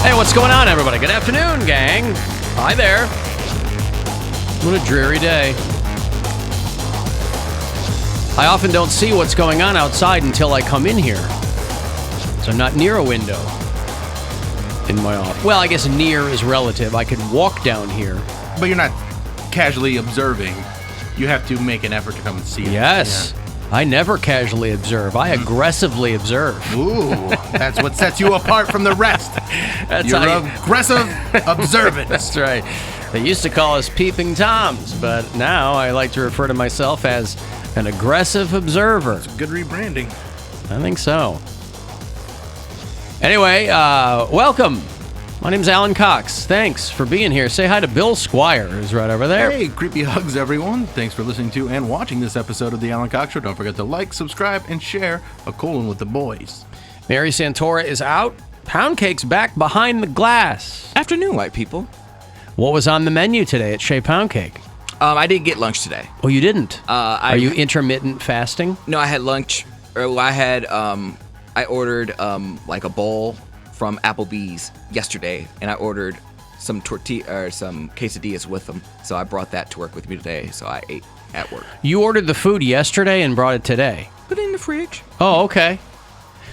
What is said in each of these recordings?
Hey, what's going on, everybody? Good afternoon, gang. Hi there. What a dreary day. I often don't see what's going on outside until I come in here. So I'm not near a window in my office. Well, I guess near is relative. I could walk down here. But you're not casually observing. You have to make an effort to come and see it. Yes. Yeah. I never casually observe. I aggressively observe. Ooh, that's what sets you apart from the rest. That's You're aggressive observance. That's right. They used to call us peeping Toms, but now I like to refer to myself as an aggressive observer. It's good rebranding. I think so. Anyway, welcome. My name's Alan Cox. Thanks for being here. Say hi to Bill Squire, who's right over there. Hey, creepy hugs, everyone. Thanks for listening to and watching this episode of the Alan Cox Show. Don't forget to like, subscribe, and share a colon with the boys. Mary Santora is out. Poundcake's back behind the glass. Afternoon, white people. What was on the menu today at Shea Poundcake? I didn't get lunch today. Oh, you didn't? Are you intermittent fasting? No, I had lunch. I ordered like a bowl from Applebee's yesterday, and I ordered some some quesadillas with them. So I brought that to work with me today. So I ate at work. You ordered the food yesterday and brought it today. Put it in the fridge. Oh, okay.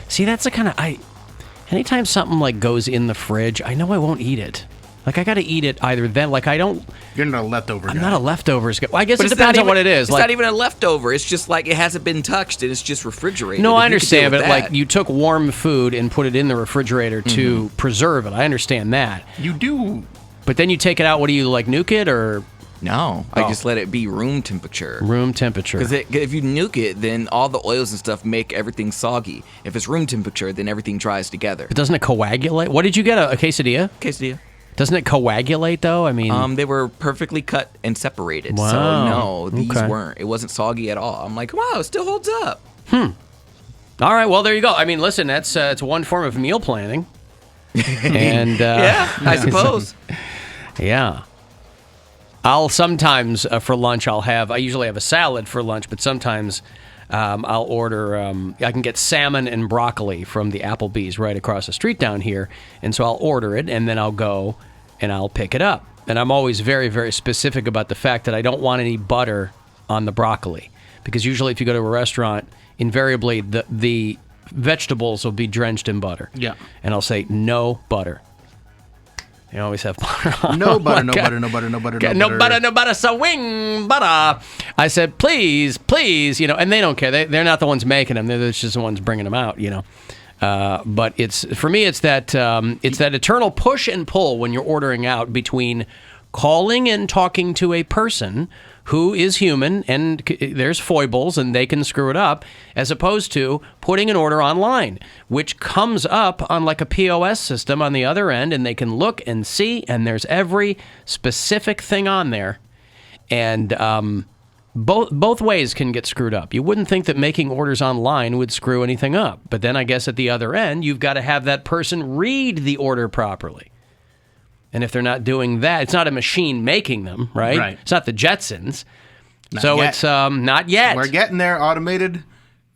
See, that's the kind of anytime something like goes in the fridge, I know I won't eat it. Like, I got to eat it either then. Like, I don't... You're not a leftover guy. I'm not a leftovers guy. Well, I guess but it depends on what it is. It's not even a leftover. It's just like it hasn't been touched and it's just refrigerated. No, I understand, but like you took warm food and put it in the refrigerator to preserve it. I understand that. You do. But then you take it out. What do you, like, nuke it or... No, I just let it be room temperature. Room temperature. Because if you nuke it, then all the oils and stuff make everything soggy. If it's room temperature, then everything dries together. But doesn't it coagulate? What did you get, a quesadilla? Quesadilla. Doesn't it coagulate, though? I mean... they were perfectly cut and separated. Wow. So, no, these Okay. weren't. It wasn't soggy at all. I'm like, wow, it still holds up. All right, well, there you go. I mean, listen, that's it's one form of meal planning. And yeah, I suppose. Yeah. I'll sometimes, for lunch, I usually have a salad for lunch, but sometimes I'll order, I can get salmon and broccoli from the Applebee's right across the street down here. And so I'll order it, and then I'll go and I'll pick it up. And I'm always very, very specific about the fact that I don't want any butter on the broccoli. Because usually if you go to a restaurant, invariably the vegetables will be drenched in butter. Yeah. And I'll say, no butter. They always have butter on. No butter, no butter, no butter, no butter, no butter, no butter, swing butter. I said, please, please, and they don't care. They're not the ones making them. They're just the ones bringing them out, But for me, it's that eternal push and pull when you're ordering out between calling and talking to a person who is human and there's foibles and they can screw it up, as opposed to putting an order online, which comes up on like a POS system on the other end, and they can look and see, and there's every specific thing on there. And both ways can get screwed up. You wouldn't think that making orders online would screw anything up, but then I guess at the other end, you've got to have that person read the order properly. And if they're not doing that, it's not a machine making them, right? Right. It's not the Jetsons. Not so yet. it's not yet. We're getting there. Automated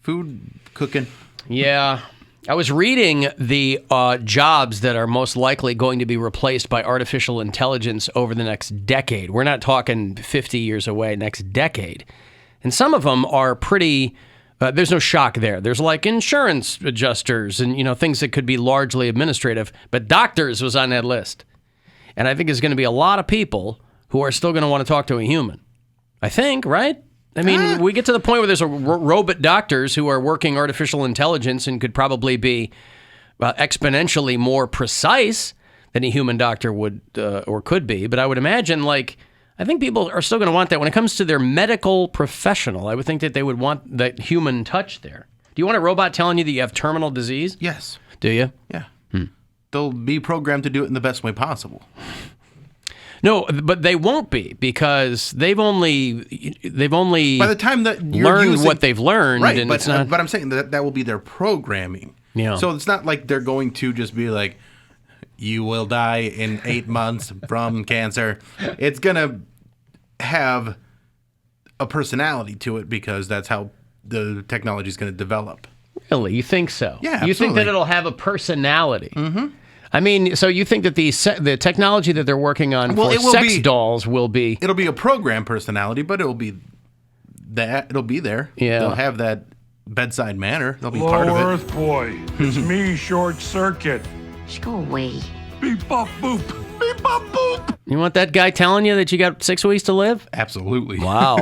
food cooking. Yeah. I was reading the jobs that are most likely going to be replaced by artificial intelligence over the next decade. We're not talking 50 years away, next decade. And some of them are pretty... there's no shock there. There's like insurance adjusters and, things that could be largely administrative. But doctors was on that list. And I think there's going to be a lot of people who are still going to want to talk to a human. I think, right? I mean, we get to the point where there's robot doctors who are working artificial intelligence and could probably be exponentially more precise than a human doctor would or could be. But I would imagine, I think people are still going to want that. When it comes to their medical professional, I would think that they would want that human touch there. Do you want a robot telling you that you have terminal disease? Yes. Do you? Yeah. They'll be programmed to do it in the best way possible. No, but they won't be, because they've only by the time that you're learned what they've learned, right? And But it's not. But I'm saying that will be their programming. Yeah. So it's not like they're going to just be like, you will die in 8 months from cancer. It's gonna have a personality to it because that's how the technology is going to develop. Really? You think so? Yeah, You think absolutely. that it'll have a personality? Mm-hmm. I mean, so you think that the technology that they're working on for sex dolls will be... It'll be a program personality, but it'll be that. It'll be there. Yeah. They'll have that bedside manner. They'll be part of it. Earth boy, it's me, Short Circuit. Just go away. Beep bop boop. Beep bop boop. You want that guy telling you that you got 6 weeks to live? Absolutely. Wow.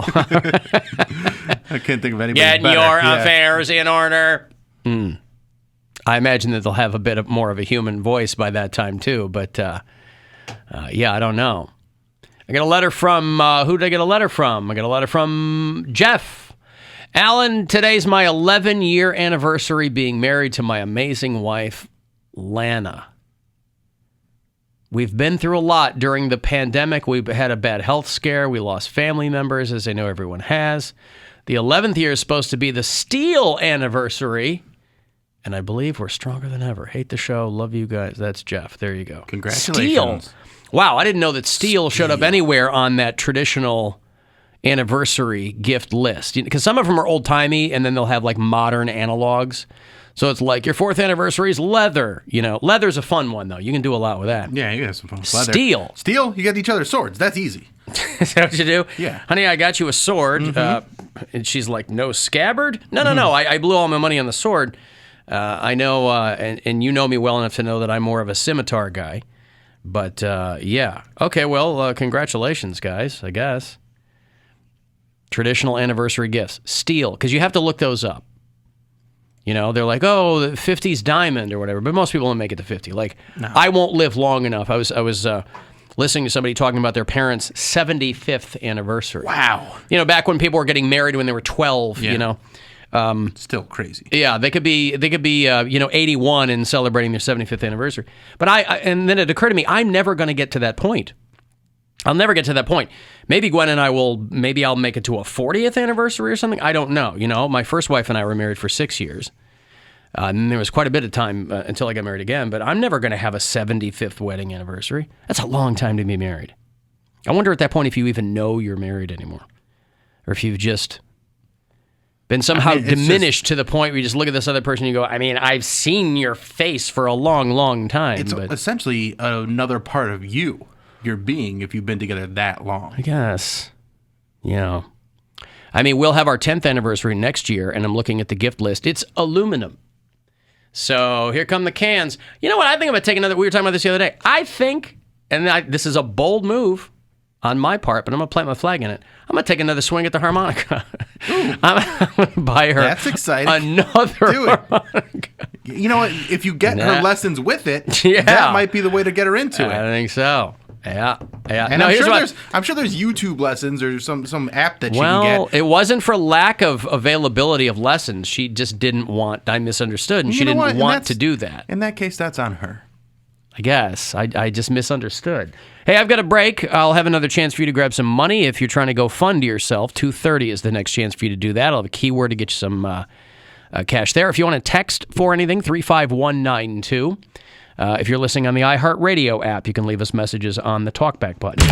I can't think of anybody Get better. your affairs in order. I imagine that they'll have a bit more of a human voice by that time, too. But, yeah, I don't know. I got a letter from, who did I get a letter from? I got a letter from Jeff. Alan, today's my 11-year anniversary being married to my amazing wife, Lana. We've been through a lot during the pandemic. We've had a bad health scare. We lost family members, as I know everyone has. The 11th year is supposed to be the Steel anniversary. And I believe we're stronger than ever. Hate the show. Love you guys. That's Jeff. There you go. Congratulations. Steel. Wow, I didn't know that Steel showed up anywhere on that traditional anniversary gift list. Because some of them are old-timey, and then they'll have like modern analogs. So it's like your 4th anniversary is leather. You know, leather's a fun one, though. You can do a lot with that. Yeah, you got some fun with leather. Steel. Steel, you get each other swords. That's easy. Is that what you do? Yeah. Honey, I got you a sword. And she's like, no scabbard? No. I blew all my money on the sword. I know, and you know me well enough to know that I'm more of a scimitar guy. But, yeah. Okay, well, congratulations, guys, I guess. Traditional anniversary gifts. Steel, because you have to look those up. You know, they're like, oh, the 50s diamond or whatever. But most people don't make it to 50. Like, no. I won't live long enough. I was listening to somebody talking about their parents' 75th anniversary. Wow. You know, back when people were getting married when they were 12, you know. Still crazy. Yeah, they could be 81 and celebrating their 75th anniversary. But and then it occurred to me, I'm never going to get to that point. I'll never get to that point. Maybe Gwen and I'll make it to a 40th anniversary or something. I don't know. You know, my first wife and I were married for 6 years. And there was quite a bit of time until I got married again. But I'm never going to have a 75th wedding anniversary. That's a long time to be married. I wonder at that point if you even know you're married anymore. Or if you've just been somehow diminished to the point where you just look at this other person and you go, I mean, I've seen your face for a long, long time. It's essentially another part of you, your being, if you've been together that long. I guess. Yeah. I mean, we'll have our 10th anniversary next year, and I'm looking at the gift list. It's aluminum. So here come the cans. You know what? I think I'm going to take another, we were talking about this the other day. I think, and this is a bold move on my part, but I'm going to plant my flag in it. I'm going to take another swing at the harmonica. I'm going to buy her That's exciting. another Do it. harmonica. You know what? If you get her lessons with it, Yeah. that might be the way to get her into I it. think so. Yeah. And No, I'm sure there's YouTube lessons or some app that you Well, can get. it wasn't for lack of availability of lessons. She just didn't want, I misunderstood, and she didn't want to do that. In that case, that's on her. I guess. I just misunderstood. Hey, I've got a break. I'll have another chance for you to grab some money if you're trying to go fund yourself. 2:30 is the next chance for you to do that. I'll have a keyword to get you some cash there. If you want to text for anything, 35192. If you're listening on the iHeartRadio app, you can leave us messages on the talkback button.